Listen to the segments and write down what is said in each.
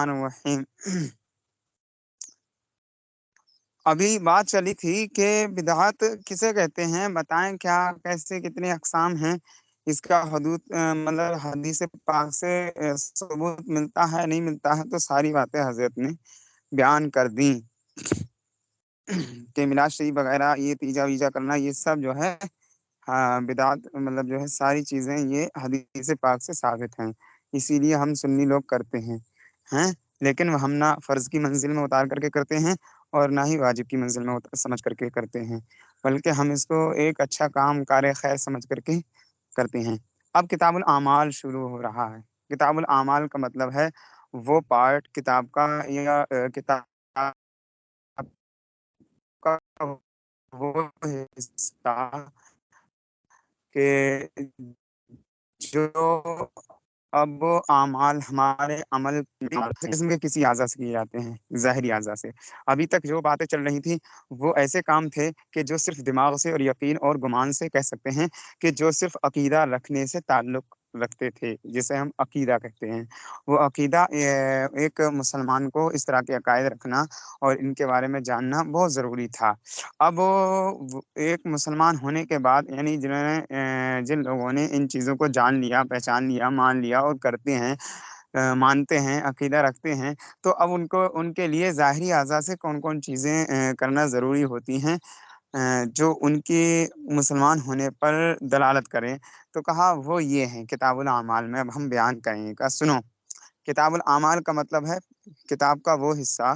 الرحیم ابھی بات چلی تھی کہ بدعت کسے کہتے ہیں، بتائیں کیا کیسے کتنے اقسام ہیں، اس کا حدود مطلب حدیث پاک سے ثبوت ملتا ہے نہیں ملتا ہے، تو ساری باتیں حضرت نے بیان کر دیں کہ میلاد شریف وغیرہ یہ تیجا ویجا کرنا یہ سب جو ہے بدعت مطلب جو ہے ساری چیزیں یہ حدیث پاک سے ثابت ہیں، اسی لیے ہم سنی لوگ کرتے ہیں لیکن ہم نہ فرض کی منزل میں اتار کر کے کرتے ہیں اور نہ ہی واجب کی منزل میں سمجھ کر کے کرتے ہیں، بلکہ ہم اس کو ایک اچھا کام کار خیر سمجھ کر کے کرتے ہیں۔ اب کتاب الاعمال شروع ہو رہا ہے۔ کتاب الاعمال کا مطلب ہے وہ پارٹ کتاب کا یا کتاب کا وہ حصہ کہ جو اب اعمال ہمارے عمل قسم کے کسی اعضاء سے کیے جاتے ہیں، ظاہری اعضاء سے۔ ابھی تک جو باتیں چل رہی تھیں وہ ایسے کام تھے کہ جو صرف دماغ سے اور یقین اور گمان سے کہہ سکتے ہیں، کہ جو صرف عقیدہ رکھنے سے تعلق رکھتے تھے، جسے ہم عقیدہ کہتے ہیں۔ وہ عقیدہ ایک مسلمان کو اس طرح کے عقائد رکھنا اور ان کے بارے میں جاننا بہت ضروری تھا۔ اب ایک مسلمان ہونے کے بعد یعنی جن لوگوں نے ان چیزوں کو جان لیا، پہچان لیا، مان لیا اور کرتے ہیں، مانتے ہیں، عقیدہ رکھتے ہیں، تو اب ان کے لیے ظاہری اعضاء سے کون کون چیزیں کرنا ضروری ہوتی ہیں جو ان کی مسلمان ہونے پر دلالت کریں، تو کہا وہ یہ ہیں کتاب الاعمال میں اب ہم بیان کریں گا۔ سنو، کتاب الاعمال کا مطلب ہے کتاب کا وہ حصہ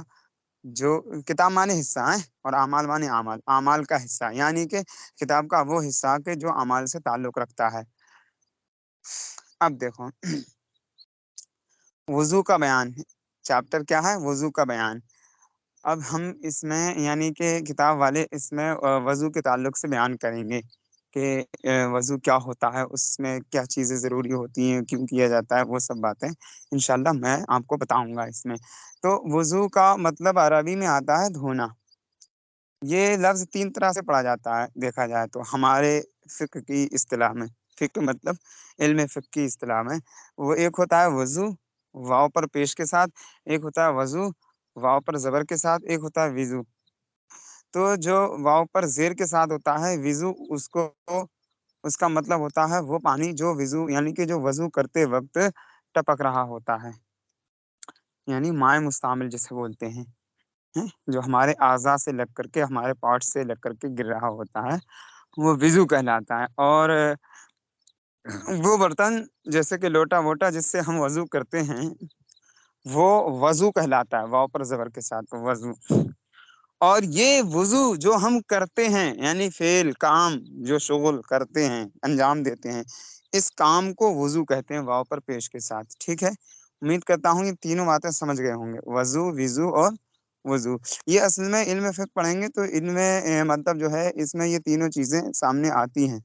جو کتاب مانے حصہ ہے اور اعمال مانے اعمال کا حصہ، یعنی کہ کتاب کا وہ حصہ کہ جو اعمال سے تعلق رکھتا ہے۔ اب دیکھو، وضو کا بیان، چیپٹر کیا ہے؟ وضو کا بیان۔ اب ہم اس میں یعنی کہ کتاب والے اس میں وضو کے تعلق سے بیان کریں گے کہ وضو کیا ہوتا ہے، اس میں کیا چیزیں ضروری ہوتی ہیں، کیوں کیا جاتا ہے، وہ سب باتیں انشاءاللہ میں آپ کو بتاؤں گا اس میں۔ تو وضو کا مطلب عربی میں آتا ہے دھونا۔ یہ لفظ تین طرح سے پڑھا جاتا ہے دیکھا جائے تو ہمارے فقہ کی اصطلاح میں۔ فقہ مطلب علم فقہ کی اصطلاح میں وہ ایک ہوتا ہے وضو واو پر پیش کے ساتھ، ایک ہوتا ہے وضو واو پر زبر کے ساتھ، ایک ہوتا ہے وضو۔ تو جو واو پر زیر کے ساتھ ہوتا ہے وضو، اس کا مطلب ہوتا ہے وہ پانی جو وضو یعنی کہ جو وضو کرتے وقت ٹپک رہا ہوتا ہے، یعنی مائع مستعمل جسے بولتے ہیں، جو ہمارے اعضاء سے لگ کر کے ہمارے پارٹ سے لگ کر کے گر رہا ہوتا ہے، وہ وضو کہلاتا ہے۔ اور وہ برتن جیسے کہ لوٹا ووٹا جس سے ہم وضو کرتے ہیں وہ وضو کہلاتا ہے، واو پر زبر کے ساتھ وضو۔ اور یہ وضو جو ہم کرتے ہیں یعنی فعل کام جو شغل کرتے ہیں انجام دیتے ہیں، اس کام کو وضو کہتے ہیں واو پر پیش کے ساتھ، ٹھیک ہے؟ امید کرتا ہوں یہ تینوں باتیں سمجھ گئے ہوں گے، وضو، وضو اور وضو۔ یہ اصل میں علم فقہ پڑھیں گے تو ان میں مطلب جو ہے اس میں یہ تینوں چیزیں سامنے آتی ہیں۔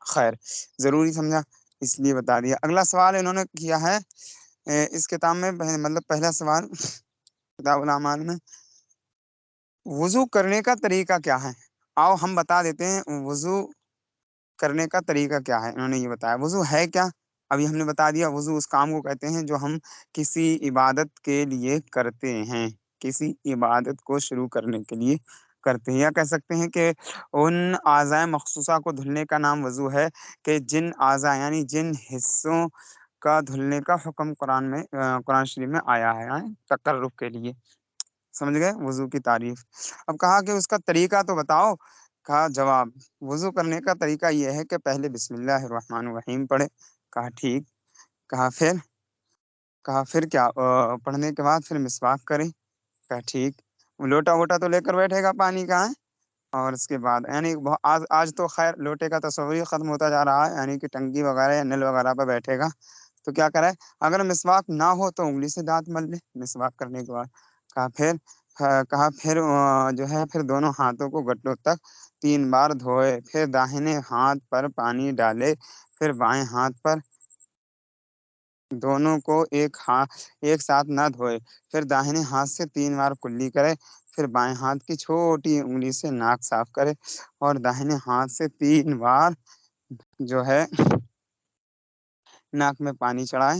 خیر، ضروری سمجھا اس لیے بتا دیا۔ اگلا سوال انہوں نے کیا ہے اس کتاب میں، مطلب پہلا سوال کتاب الاعمال میں، وضو کرنے کا طریقہ کیا ہے؟ آؤ ہم بتا دیتے ہیں وضو کرنے کا طریقہ کیا ہے۔ انہوں نے یہ بتایا وضو ہے کیا، ابھی ہم نے بتا دیا۔ وضو اس کام کو کہتے ہیں جو ہم کسی عبادت کے لیے کرتے ہیں، کسی عبادت کو شروع کرنے کے لیے کرتے ہیں، یا کہہ سکتے ہیں کہ ان اعضاء مخصوصہ کو دھلنے کا نام وضو ہے کہ جن اعضاء یعنی جن حصوں کا دھلنے کا حکم قرآن شریف میں آیا ہے تقرب کے لیے۔ سمجھ گئے وضو کی تعریف؟ اب کہا کہ اس کا طریقہ تو بتاؤ۔ کہا جواب، وضو کرنے کا طریقہ یہ ہے کہ پہلے بسم اللہ الرحمن الرحیم پڑھے۔ کہا ٹھیک۔ کہا پھر کیا پڑھنے کے بعد پھر مسواک کرے۔ کہا ٹھیک۔ لوٹا ووٹا تو لے کر بیٹھے گا پانی کا ہے، اور اس کے بعد یعنی آج تو خیر لوٹے کا تصور ہی ختم ہوتا جا رہا ہے، یعنی کہ ٹنکی وغیرہ یا نل وغیرہ پہ بیٹھے گا تو کیا کرے، اگر مسواک نہ ہو تو انگلی سے دانت مل لے مسواک کرنے کے بعد۔ کہا پھر جو ہے پھر دونوں ہاتھوں کو گٹوں تک 3 بار دھوئے، پھر داہنے ہاتھ پر پانی ڈالے، پھر بائیں ہاتھ پر، دونوں کو ایک ساتھ نہ دھوئے، پھر داہنے ہاتھ سے 3 بار کلی کرے، پھر بائیں ہاتھ کی چھوٹی انگلی سے ناک صاف کرے اور داہنے ہاتھ سے 3 بار جو ہے ناک میں پانی چڑھائے،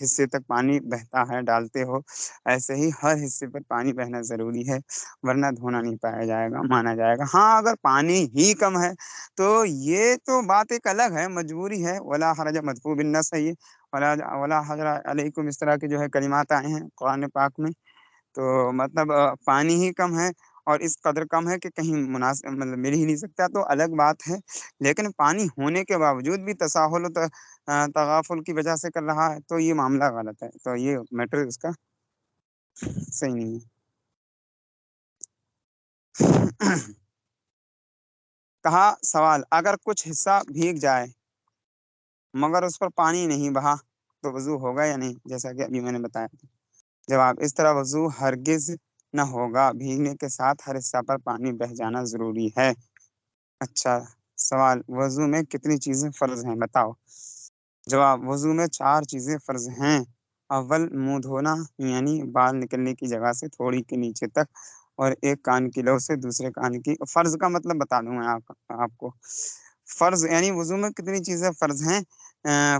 حصے تک پانی بہتا ہے ڈالتے ہو، ایسے ہی ہر حصے پر پانی بہنا ضروری ہے، ورنہ دھونا نہیں پایا جائے گا، مانا جائے گا۔ ہاں، اگر پانی ہی کم ہے تو یہ تو بات ایک الگ ہے، مجبوری ہے، ولا حرج مدفوع بالنص ہے یہ، ولا حجر علیکم، اس طرح کے جو ہے کلمات آئے ہیں قرآن پاک میں۔ تو مطلب پانی ہی کم ہے اور اس قدر کم ہے کہ کہیں مناسب مطلب مل ہی نہیں سکتا تو الگ بات ہے، لیکن پانی ہونے کے باوجود بھی تساہل و تغافل کی وجہ سے کر رہا ہے تو یہ معاملہ غلط ہے، تو یہ میٹر اس کا صحیح نہیں ہے۔ کہا سوال، اگر کچھ حصہ بھیگ جائے مگر اس پر پانی نہیں بہا تو وضو ہوگا یا نہیں، جیسا کہ ابھی میں نے بتایا تھا۔ جواب، اس طرح وضو ہرگز نہ ہوگا، بھیگنے کے ساتھ ہر حصہ پر پانی بہ جانا ضروری ہے۔ اچھا، سوال، وضو میں کتنی چیزیں فرض ہیں بتاؤ۔ جواب، وضو میں 4 چیزیں فرض ہیں۔ اول، منہ دھونا، یعنی بال نکلنے کی جگہ سے تھوڑی کے نیچے تک، اور ایک کان کی لو سے دوسرے کان کی۔ فرض کا مطلب بتا دوں میں آپ کو۔ فرض یعنی وضو میں کتنی چیزیں فرض ہیں۔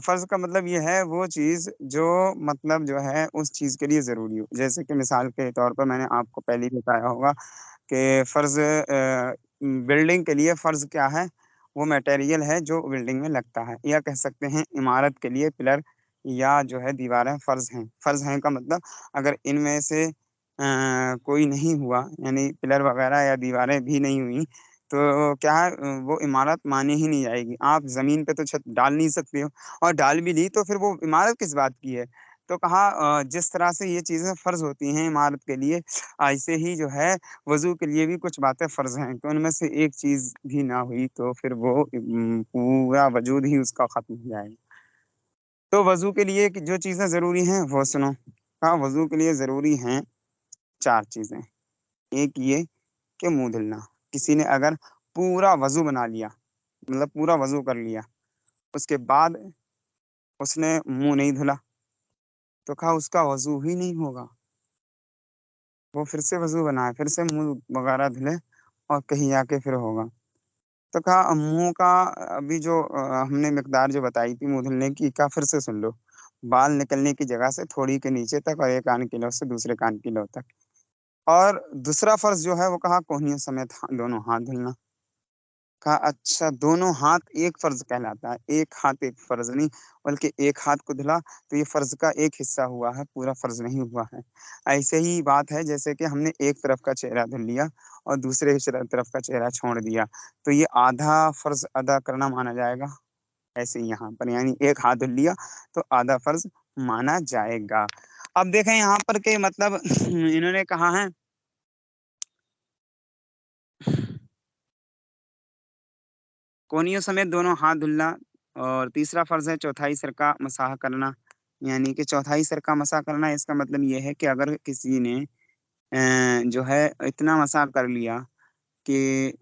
فرض کا مطلب یہ ہے وہ چیز جو مطلب جو ہے اس چیز کے لیے ضروری ہو، جیسے کہ مثال کے طور پر میں نے آپ کو پہلے ہی بتایا ہوگا کہ فرض بلڈنگ کے لیے فرض کیا ہے، وہ میٹیریل ہے جو بلڈنگ میں لگتا ہے، یا کہہ سکتے ہیں عمارت کے لیے پلر یا جو ہے دیواریں فرض ہیں۔ فرض ہیں کا مطلب اگر ان میں سے کوئی نہیں ہوا، یعنی پلر وغیرہ یا دیواریں بھی نہیں ہوئی تو کیا ہے، وہ عمارت مانی ہی نہیں جائے گی۔ آپ زمین پہ تو چھت ڈال نہیں سکتے ہو، اور ڈال بھی لی تو پھر وہ عمارت کس بات کی ہے۔ تو کہا جس طرح سے یہ چیزیں فرض ہوتی ہیں عمارت کے لیے، ایسے ہی جو ہے وضو کے لیے بھی کچھ باتیں فرض ہیں، تو ان میں سے ایک چیز بھی نہ ہوئی تو پھر وہ پورا وجود ہی اس کا ختم ہو جائے گا۔ تو وضو کے لیے جو چیزیں ضروری ہیں وہ سنو۔ ہاں، وضو کے لیے ضروری ہیں 4 چیزیں۔ ایک یہ کہ منہ دھلنا، کسی نے اگر پورا وضو بنا لیا، مطلب پورا وضو کر لیا، اس کے بعد اس نے منہ نہیں دھلا تو کہا اس کا وضو ہی نہیں ہوگا، وہ پھر سے وضو بنائے، پھر سے منہ وغیرہ دھلے اور کہیں جا کے پھر ہوگا۔ تو کہا منہ کا ابھی جو ہم نے مقدار جو بتائی تھی منہ دھلنے کی، کہا پھر سے سن لو، بال نکلنے کی جگہ سے تھوڑی کے نیچے تک، اور ایک کان کی لو سے دوسرے کان کی لو تک۔ اور دوسرا فرض جو ہے وہ کہا کوہنیوں سمیت دونوں ہاتھ دھلنا۔ کہا اچھا، دونوں ہاتھ ایک فرض کہلاتا ہے، ایک ہاتھ ایک فرض نہیں، بلکہ ایک ہاتھ کو دھلا تو یہ فرض کا ایک حصہ ہوا ہے، پورا فرض نہیں ہوا ہے۔ ایسے ہی بات ہے جیسے کہ ہم نے ایک طرف کا چہرہ دھل لیا اور دوسرے طرف کا چہرہ چھوڑ دیا تو یہ آدھا فرض ادا کرنا مانا جائے گا۔ ایسے ہی یہاں پر یعنی ایک ہاتھ دھل لیا تو آدھا فرض مانا جائے گا۔ اب دیکھیں یہاں پر کہ مطلب انہوں نے کہا ہے کونیوں سمیت دونوں ہاتھ دھلنا، اور تیسرا فرض ہے چوتھائی سر کا مسح کرنا، یعنی کہ چوتھائی سر کا مسح کرنا، اس کا مطلب یہ ہے کہ اگر کسی نے جو ہے اتنا مسح کر لیا کہ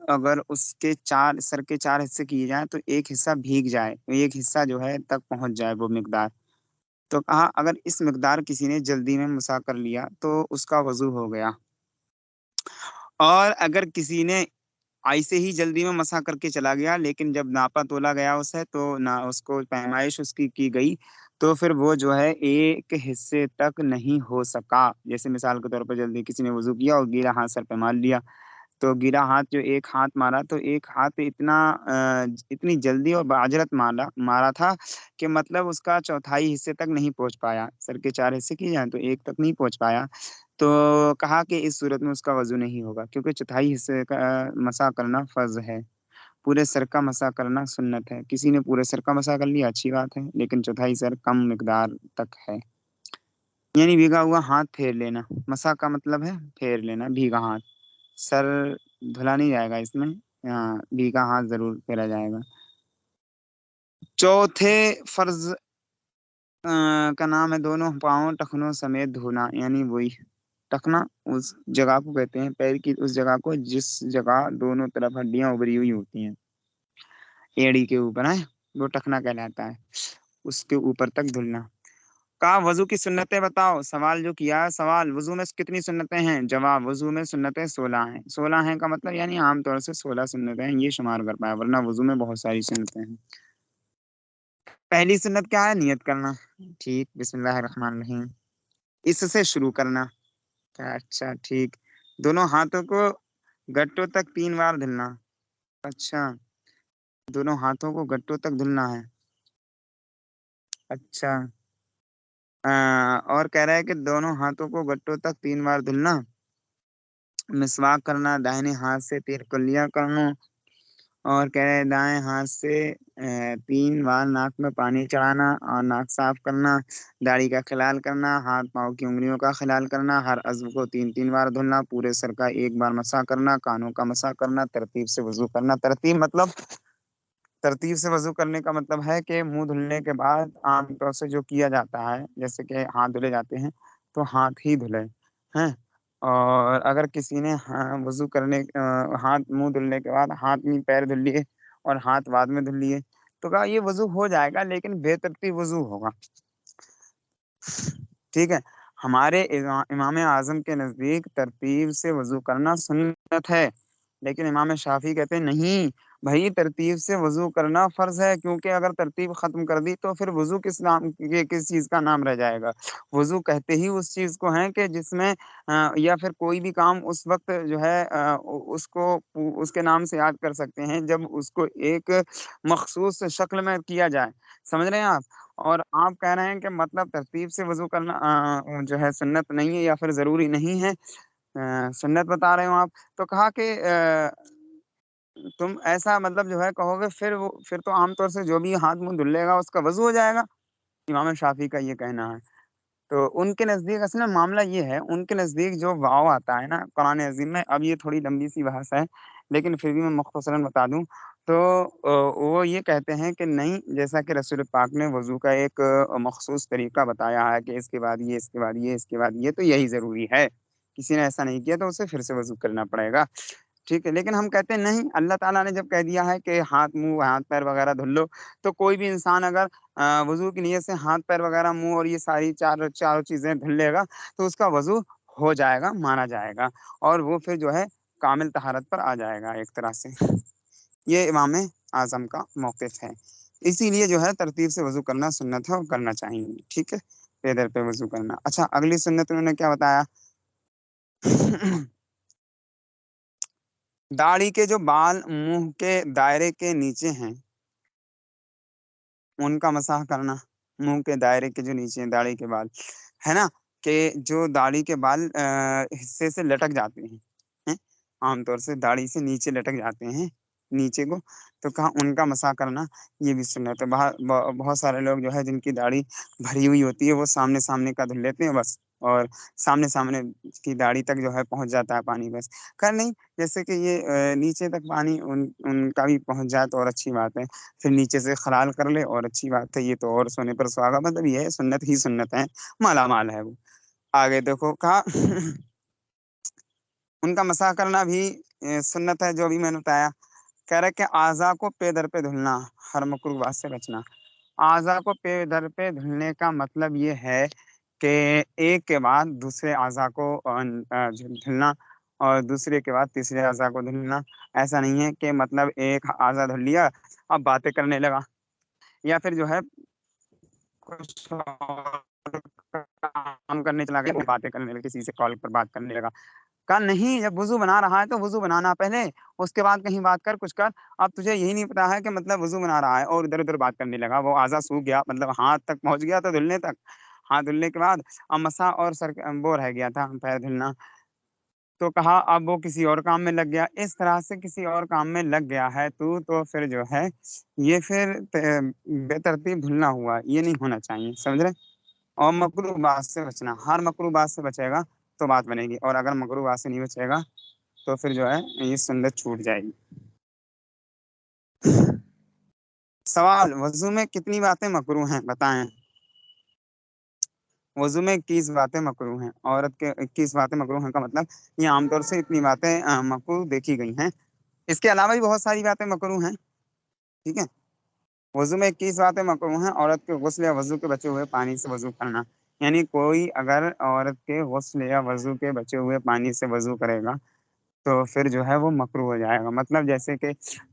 اگر اس کے سر کے 4 حصے کیے جائیں تو ایک حصہ بھیگ جائے، ایک حصہ جو ہے تک پہنچ جائے وہ مقدار، تو کہا اگر اس مقدار کسی نے جلدی میں مسح کر لیا تو اس کا وضو ہو گیا، اور اگر کسی نے ایسے ہی جلدی میں مسح کر کے چلا گیا لیکن جب ناپا تولا گیا اسے تو نہ اس کو پیمائش اس کی گئی تو پھر وہ جو ہے ایک حصے تک نہیں ہو سکا، جیسے مثال کے طور پر جلدی کسی نے وضو کیا اور گیلا ہاتھ سر پہ مار لیا، تو گیلا ہاتھ جو ایک ہاتھ مارا تو ایک ہاتھ اتنی جلدی اور بعجرت مارا تھا کہ مطلب اس کا چوتھائی حصے تک نہیں پہنچ پایا، سر کے 4 حصے کیے جائیں تو ایک تک نہیں پہنچ پایا، تو کہا کہ اس صورت میں اس کا وضو نہیں ہوگا کیونکہ چوتھائی حصے کا مسح کرنا فرض ہے، پورے سر کا مسح کرنا سنت ہے۔ کسی نے پورے سر کا مسح کر لیا اچھی بات ہے، لیکن چوتھائی سر کم مقدار تک ہے، یعنی بھیگا ہوا ہاتھ پھیر لینا، مسح کا مطلب ہے پھیر لینا بھیگا ہاتھ، سر دھلا نہیں جائے گا اس میں، بھیگا ہاتھ ضرور پھیرا جائے گا۔ چوتھے فرض کا نام ہے دونوں پاؤں ٹخنوں سمیت دھونا، یعنی وہی ٹخنا اس جگہ کو کہتے ہیں، پیر کی اس جگہ کو جس جگہ دونوں طرف ہڈیاں ابری ہوئی ہوتی ہیں، ایڑی کے اوپر ہے وہ ٹخنا کہلاتا ہے، اس کے اوپر تک دھلنا۔ کہا وضو کی سنتیں بتاؤ، سوال جو کیا ہے، سوال وضو میں کتنی سنتیں ہیں، جواب وضو میں سنتیں 16 ہیں، 16 ہیں کا مطلب یعنی عام طور سے 16 سنتیں ہیں یہ شمار کر پایا، ورنہ وضو میں بہت ساری سنتیں ہیں۔ پہلی سنت کیا ہے؟ نیت کرنا، ٹھیک، بسم اللہ الرحمن الرحیم، اس سے شروع کرنا، اچھا ٹھیک، دونوں ہاتھوں کو گٹوں تک 3 بار دھلنا، اچھا، دونوں ہاتھوں کو گٹوں تک دھلنا ہے، اچھا، اور کہہ رہا ہے کہ دونوں ہاتھوں کو گٹوں تک 3 بار دھلنا، مسواک کرنا، داہنے ہاتھ سے 3 کلیاں کرنا، اور کہہ رہے ہیں دائیں ہاتھ سے 3 بار ناک میں پانی چڑھانا اور ناک صاف کرنا، داڑھی کا خلال کرنا، ہاتھ پاؤں کی انگلیوں کا خلال کرنا، ہر عضو کو 3 3 بار دھلنا، پورے سر کا 1 بار مسح کرنا، کانوں کا مسح کرنا، ترتیب سے وضو کرنا، ترتیب مطلب ترتیب سے وضو کرنے کا مطلب ہے کہ منہ دھلنے کے بعد عام طور سے جو کیا جاتا ہے جیسے کہ ہاتھ دھلے جاتے ہیں تو ہاتھ ہی دھلے ہیں، اور اگر کسی نے وضو کرنے ہاتھ منہ دھلنے کے بعد ہاتھ نہیں پیر دھل لیے اور ہاتھ بعد میں دھل لیے تو کہا یہ وضو ہو جائے گا لیکن بے ترتیب وضو ہوگا، ٹھیک ہے۔ ہمارے امام اعظم کے نزدیک ترتیب سے وضو کرنا سنت ہے، لیکن امام شافعی کہتے ہیں نہیں بھائی، ترتیب سے وضو کرنا فرض ہے، کیونکہ اگر ترتیب ختم کر دی تو پھر وضو کس نام یہ کس چیز کا نام رہ جائے گا؟ وضو کہتے ہی اس چیز کو ہیں کہ جس میں یا پھر کوئی بھی کام اس وقت جو ہے اس کو اس کے نام سے یاد کر سکتے ہیں جب اس کو ایک مخصوص شکل میں کیا جائے، سمجھ رہے ہیں آپ؟ اور آپ کہہ رہے ہیں کہ مطلب ترتیب سے وضو کرنا جو ہے سنت نہیں ہے یا پھر ضروری نہیں ہے، سنت بتا رہے ہو آپ، تو کہا کہ تم ایسا مطلب جو ہے کہو گے پھر تو عام طور سے جو بھی ہاتھ منہ دھل لے گا اس کا وضو ہو جائے گا، امام شافعی کا یہ کہنا ہے۔ تو ان کے نزدیک اصل میں معاملہ یہ ہے، ان کے نزدیک جو واو آتا ہے نا قرآن عظیم میں، اب یہ تھوڑی لمبی سی بحث ہے لیکن پھر بھی میں مختصراً بتا دوں تو وہ یہ کہتے ہیں کہ نہیں، جیسا کہ رسول پاک نے وضو کا ایک مخصوص طریقہ بتایا ہے کہ اس کے بعد یہ، اس کے بعد یہ، اس کے بعد یہ، تو یہی ضروری ہے، کسی نے ایسا نہیں کیا تو اسے پھر سے وضو کرنا پڑے گا، ٹھیک ہے۔ لیکن ہم کہتے ہیں نہیں، اللہ تعالیٰ نے جب کہہ دیا ہے کہ ہاتھ منہ ہاتھ پیر وغیرہ دھل لو، تو کوئی بھی انسان اگر وضو کی نیت سے ہاتھ پیر وغیرہ منہ اور یہ ساری چاروں چیزیں دھل لے گا تو اس کا وضو ہو جائے گا، مانا جائے گا، اور وہ پھر جو ہے کامل طہارت پر آ جائے گا ایک طرح سے، یہ امام اعظم کا موقف ہے، اسی لیے جو ہے ترتیب سے وضو کرنا سنت ہے اور کرنا چاہیے، ٹھیک ہے، پے در پہ وضو کرنا۔ اچھا، اگلی سنت انہوں نے کیا بتایا؟ داڑھی کے جو بال منہ کے دائرے کے نیچے ہیں ان کا مسح کرنا، منہ کے دائرے کے جو نیچے ہیں داڑھی کے بال ہے نا، کہ جو داڑھی کے بال حصے سے لٹک جاتے ہیں، عام طور سے داڑھی سے نیچے لٹک جاتے ہیں نیچے کو، تو کہا ان کا مسح کرنا یہ بھی سنت ہے۔ بہت سارے لوگ جو ہے جن کی داڑھی بھری ہوئی ہوتی ہے وہ سامنے سامنے کا دھل لیتے ہیں بس، اور سامنے سامنے کی داڑھی تک جو ہے پہنچ جاتا ہے پانی، بس کر نہیں، جیسے کہ یہ نیچے تک پانی ان کا بھی پہنچ جائے تو اور اچھی بات ہے، پھر نیچے سے خلال کر لے اور اچھی بات ہے، یہ تو اور سونے پر سہاگا، مطلب یہ ہے سنت ہی سنت ہے، مالا مال ہے وہ۔ آگے دیکھو کہا ان کا مسح کرنا بھی سنت ہے، جو بھی میں نے بتایا، کہہ رہے کہ اعضا کو پے در پہ دھلنا، ہر مکروہ بات سے بچنا، اعضا کو پے در پہ دھلنے کا مطلب یہ ہے کہ ایک کے بعد دوسرے اعضا کو دھلنا اور دوسرے کے بعد تیسرے اعضا کو دھلنا، ایسا نہیں ہے کہ مطلب ایک اعضا دھل لیا اب باتیں کرنے لگا، یا پھر جو ہے کچھ اور کام کرنے چلا گیا، باتیں کرنے لگا، کسی سے کال پر بات کرنے لگا، کہا نہیں، جب وضو بنا رہا ہے تو وضو بنانا پہلے، اس کے بعد کہیں بات کر کچھ کر، اب تجھے یہی نہیں پتا ہے کہ مطلب وضو بنا رہا ہے اور ادھر ادھر بات کرنے لگا، وہ اعضا سوکھ گیا، مطلب ہاتھ تک پہنچ گیا تو دھلنے تک، ہاتھ دھلنے کے بعد اب مسا اور سر وہ رہ گیا تھا پیر دھلنا، تو کہا اب وہ کسی اور کام میں لگ گیا، اس طرح سے کسی اور کام میں لگ گیا ہے تو پھر جو ہے یہ پھر بے ترتیب دھلنا ہوا، یہ نہیں ہونا چاہیے، سمجھ رہے؟ اور مکروہ بات سے بچنا، ہر مکروہ بات سے بچے گا تو بات بنے گی، اور اگر مکروہ بات سے نہیں بچے گا تو پھر جو ہے یہ سنت چھوٹ جائے گی۔ سوال، وضو میں کتنی باتیں مکروہ ہیں بتائیں؟ وضو میں 21 باتیں مکروہ ہیں، عورت کے 21 باتیں مکروہ ہیں کا مطلب یہ عام طور سے اتنی باتیں مکروہ دیکھی گئی ہیں، اس کے علاوہ بھی بہت ساری باتیں مکروہ ہیں، ٹھیک ہے۔ وضو میں 21 باتیں مکروہ ہیں، عورت کے غسل یا وضو کے بچے ہوئے پانی سے وضو کرنا، یعنی کوئی اگر عورت کے غسل یا وضو کے بچے ہوئے پانی سے وضو کرے گا تو پھر جو ہے وہ مکروہ ہو جائے گا، مطلب جیسے کہ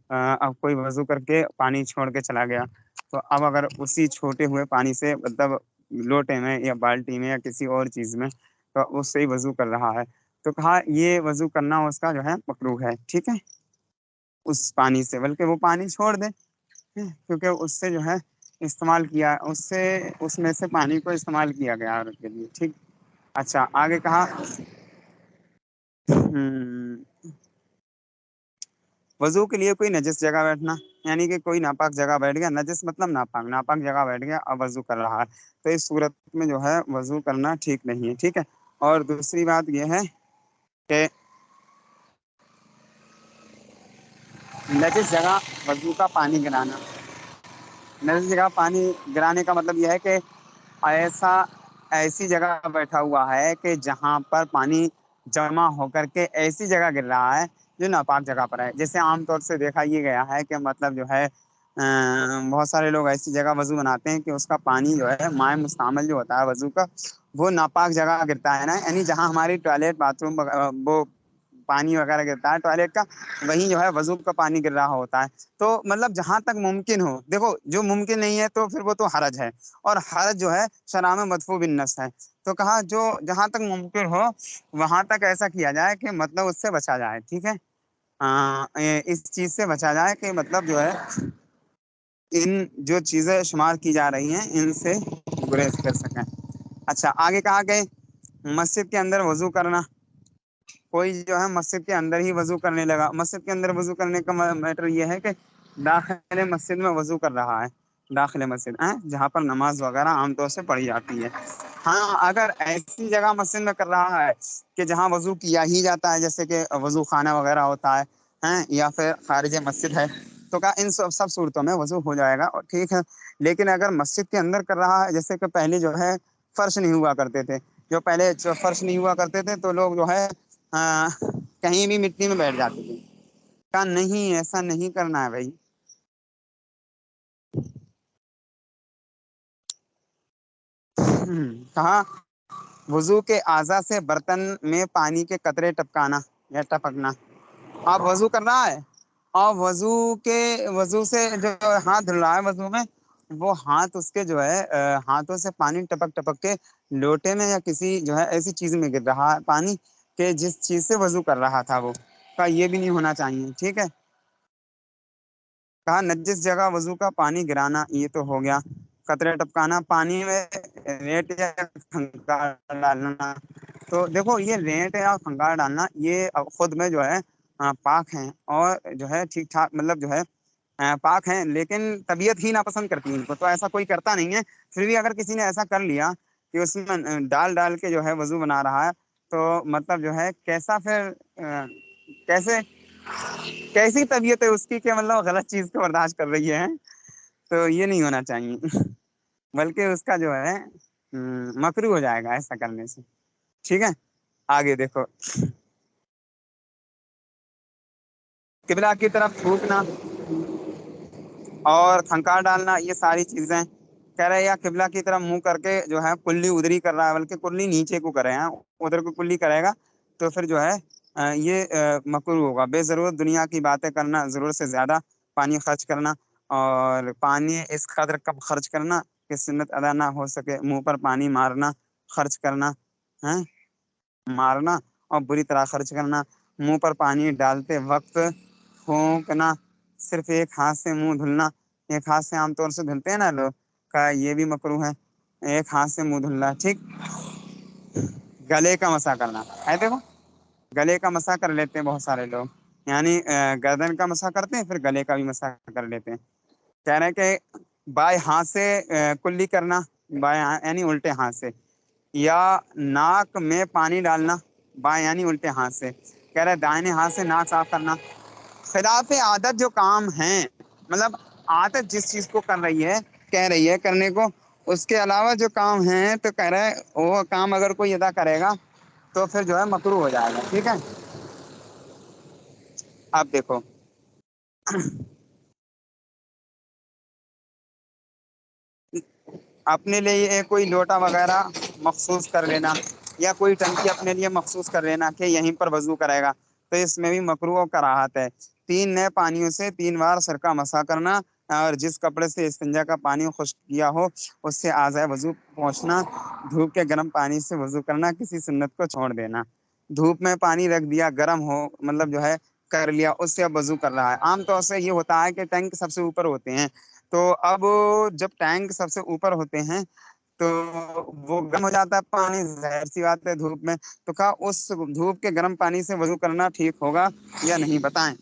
اب کوئی وضو کر کے پانی چھوڑ کے چلا گیا، تو اب اگر اسی چھوٹے ہوئے پانی سے مطلب لوٹے میں یا بالٹی میں یا کسی اور چیز میں تو اس سے ہی وضو کر رہا ہے، تو کہا یہ وضو کرنا اس کا جو ہے مکروہ ہے، ٹھیک ہے، اس پانی سے، بلکہ وہ پانی چھوڑ دے، کیونکہ اس سے جو ہے استعمال کیا، اس سے اس میں سے پانی کو استعمال کیا گیا عورت کے لیے، ٹھیک۔ اچھا آگے کہا وضو کے لیے کوئی نجس جگہ بیٹھنا، یعنی کہ کوئی ناپاک جگہ بیٹھ گیا، نجس مطلب ناپاک، ناپاک جگہ بیٹھ گیا اب وضو کر رہا ہے، تو اس صورت میں جو ہے وضو کرنا ٹھیک نہیں ہے، ٹھیک ہے۔ اور دوسری بات یہ ہے کہ نجس جگہ وضو کا پانی گرانا، نجس جگہ پانی گرانے کا مطلب یہ ہے کہ ایسا ایسی جگہ بیٹھا ہوا ہے کہ جہاں پر پانی جمع ہو کر کے ایسی جگہ گر رہا ہے جو ناپاک جگہ پر ہے، جیسے عام طور سے دیکھا یہ گیا ہے کہ مطلب جو ہے بہت سارے لوگ ایسی جگہ وضو بناتے ہیں کہ اس کا پانی جو ہے مائع مستعمل جو ہوتا ہے وضو کا، وہ ناپاک جگہ گرتا ہے نا، یعنی جہاں ہماری ٹوائلٹ باتھ روم وہ پانی وغیرہ گرتا ہے ٹوائلٹ کا، وہیں جو ہے وضو کا پانی گر رہا ہوتا ہے، تو مطلب جہاں تک ممکن ہو، دیکھو جو ممکن نہیں ہے تو پھر وہ تو حرج ہے، اور حرج جو ہے شرع میں مدفوع بالنص ہے، تو کہا جو جہاں تک ممکن ہو وہاں تک ایسا کیا جائے کہ مطلب اس سے بچا جائے، ٹھیک ہے، اس چیز سے بچا جائے کہ مطلب جو ہے ان جو چیزیں شمار کی جا رہی ہیں ان سے گریز کر سکیں۔ اچھا آگے کہا کہ مسجد کے اندر وضو کرنا، کوئی جو ہے مسجد کے اندر ہی وضو کرنے لگا، مسجد کے اندر وضو کرنے کا میٹر یہ ہے کہ داخل مسجد میں وضو کر رہا ہے، داخل مسجد جہاں پر نماز وغیرہ عام طور سے پڑھی جاتی ہے، ہاں اگر ایسی جگہ مسجد میں کر رہا ہے کہ جہاں وضو کیا ہی جاتا ہے، جیسے کہ وضو خانہ وغیرہ ہوتا ہے یا پھر خارج مسجد ہے، تو کہا ان سب صورتوں میں وضو ہو جائے گا اور ٹھیک ہے، لیکن اگر مسجد کے اندر کر رہا ہے، جیسے کہ پہلے جو ہے فرش نہیں ہوا کرتے تھے، جو پہلے فرش نہیں ہوا کرتے تھے تو لوگ جو ہے کہیں بھی مٹی میں بیٹھ جاتے تھے، کہا نہیں ایسا نہیں کرنا ہے بھائی، کہا وضو کے اعضاء سے برتن میں پانی کے قطرے ٹپکانا یا ٹپکنا، آپ وضو کر رہا ہے اور وضو سے جو ہاتھ دھل رہا ہے وضو میں، وہ ہاتھ اس کے جو ہے ہاتھوں سے پانی ٹپک ٹپک کے لوٹے میں یا کسی جو ہے ایسی چیز میں گر رہا ہے پانی کہ جس چیز سے وضو کر رہا تھا وہ، کا یہ بھی نہیں ہونا چاہیے، ٹھیک ہے۔ کہا نجس جگہ وضو کا پانی گرانا، یہ تو ہو گیا، قطرے ٹپکانا، پانی میں ریت یا کنکر ڈالنا، تو دیکھو یہ رینٹ یا کھنگار ڈالنا یہ خود میں جو ہے پاک ہیں اور جو ہے ٹھیک ٹھاک، مطلب جو ہے پاک ہیں، لیکن طبیعت ہی ناپسند کرتی ہے ان کو، تو ایسا کوئی کرتا نہیں ہے، پھر بھی اگر کسی نے ایسا کر لیا کہ اس میں ڈال ڈال کے جو ہے وضو بنا رہا ہے، تو مطلب جو ہے کیسا پھر کیسے کیسی طبیعت ہے اس کی کہ مطلب غلط چیز کو برداشت کر رہی ہے، تو یہ نہیں ہونا چاہیے، بلکہ اس کا جو ہے مکروہ ہو جائے گا ایسا کرنے سے، ٹھیک ہے۔ آگے دیکھو قبلہ کی طرف تھوکنا اور کھنکار ڈالنا، یہ ساری چیزیں کہہ رہے یا قبلہ کی طرف منہ کر کے جو ہے کلی ادھری کر رہا ہے، بلکہ کلی نیچے کو کرے ہیں، ادھر کو کلی کرے گا تو پھر جو ہے یہ مکروہ ہوگا، بے ضرورت دنیا کی باتیں کرنا، ضرورت سے زیادہ پانی خرچ کرنا، اور پانی اس قدر کم خرچ کرنا کہ سنت ادا نہ ہو سکے، منہ پر پانی مارنا، خرچ کرنا ہے، مارنا اور بری طرح خرچ کرنا، منہ پر پانی ڈالتے وقت پھونکنا، صرف ایک ہاتھ سے منہ دھلنا، ایک ہاتھ سے عام طور سے دھلتے ہیں نا لوگ، کا یہ بھی مکروہ ہے، ایک ہاتھ سے منہ دھلنا، ٹھیک۔ گلے کا مسا کرنا ہے، دیکھو گلے کا مسا کر لیتے ہیں بہت سارے لوگ، یعنی گردن کا مسا کرتے ہیں پھر گلے کا بھی مسا کر لیتے ہیں، کہہ رہے ہیں کہ بائیں ہاتھ سے کلی کرنا، بائیں یعنی الٹے ہاتھ سے، یا ناک میں پانی ڈالنا بائیں یعنی الٹے ہاتھ سے، کہہ رہے دائیں ہاتھ سے ناک صاف کرنا، خلاف عادت جو کام ہیں، مطلب عادت جس چیز کو کر رہی ہے کہہ رہی ہے کرنے کو، اس کے علاوہ جو کام ہیں تو کہہ رہے وہ کام اگر کوئی ادا کرے گا تو پھر جو ہے مکروہ ہو جائے گا، ٹھیک ہے۔ آپ دیکھو اپنے لیے کوئی لوٹا وغیرہ مخصوص کر لینا، یا کوئی ٹنکی اپنے لیے مخصوص کر لینا کہ یہیں پر وضو کرے گا، تو اس میں بھی مکروہ و کراہت ہے۔ 3 نئے پانیوں سے 3 بار سر کا مسح کرنا، اور جس کپڑے سے استنجا کا پانی خشک کیا ہو اس سے اعضائے وضو پہنچنا، دھوپ کے گرم پانی سے وضو کرنا، کسی سنت کو چھوڑ دینا۔ دھوپ میں پانی رکھ دیا، گرم ہو مطلب جو ہے کر لیا، اس سے اب وضو کر رہا ہے۔ عام طور سے یہ ہوتا ہے کہ ٹینک سب سے اوپر ہوتے ہیں، تو اب جب ٹینک سب سے اوپر ہوتے ہیں تو وہ گرم ہو جاتا ہے پانی، ظاہر سی بات ہے دھوپ میں، تو کہا اس دھوپ کے گرم پانی سے وضو کرنا ٹھیک ہوگا یا نہیں، بتائیں؟